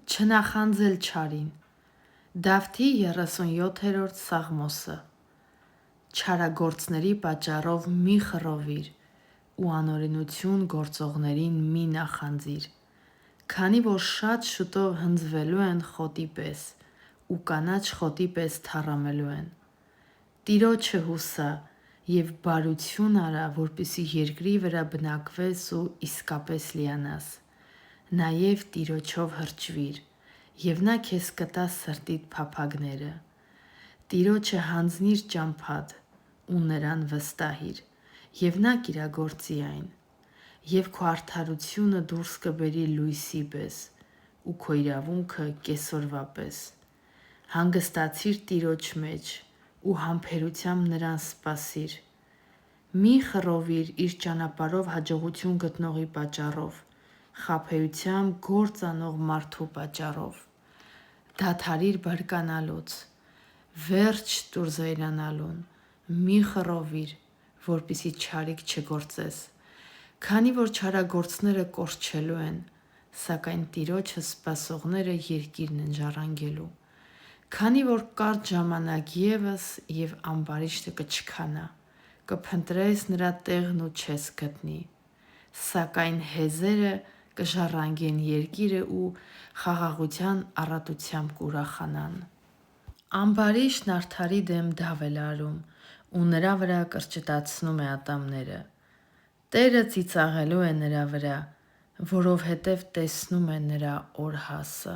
Չնախանձել չարին։ Դավթի 37-րդ Սաղմոսը։ Չարագործների պատճառով մի խռովիր ու անօրենություն գործողներին մի նախանձիր, քանի որ շատ շուտով հնձվելու են խոտի պես ու կանաչ խոտի պես թառամելու են։ Տիրոջը հուսա և բարություն արա, որպեսզի երկրի վրա բնակվես ու իսկապես լիանաս։ Նաև Տիրոջով հրճվիր, և նա քեզ կտա սրտիդ փափագները։ Տիրոջը հանձնիր ճամփադ ու նրան վստահիր, և նա կիրագործի այն։ Եվ քո արդարությունը դուրս կբերի լույսի պես, ու քո իրավունքը կեսօրվա պես։ Հանգստացիր Տիրոջ մեջ ու համբերությամբ նրան սպասիր։ Մի խռովիր իր ճանապարհով հաջողություն գտնողի պատճառով, խաբեությամբ գործ անող մարդու պատճառով։ Դադարիր բարկանալուց, վերջ տուր զայրանալուն, մի խռովիր, որպեսզի չարիք չգործես, քանի որ չարագործները կորչելու են, սակայն Տիրոջը սպասողները երկիրն են ժառանգելու։ Քանի որ կարճ ժամանակ ևս և ամբարիշտը կչքանա, կփնտրես նրա տեղն ու չես գտնի, սակայն հեզերը կժառանգեն երկիրը ու խաղաղության առատությամբ կուրախանան։ Ամբարիշտն արդարի դեմ դավ է լարում ու նրա վրա կրճտացնում է ատամները։ Տերը ծիծաղելու է նրա վրա, որովհետև տեսնում է նրա օրհասը։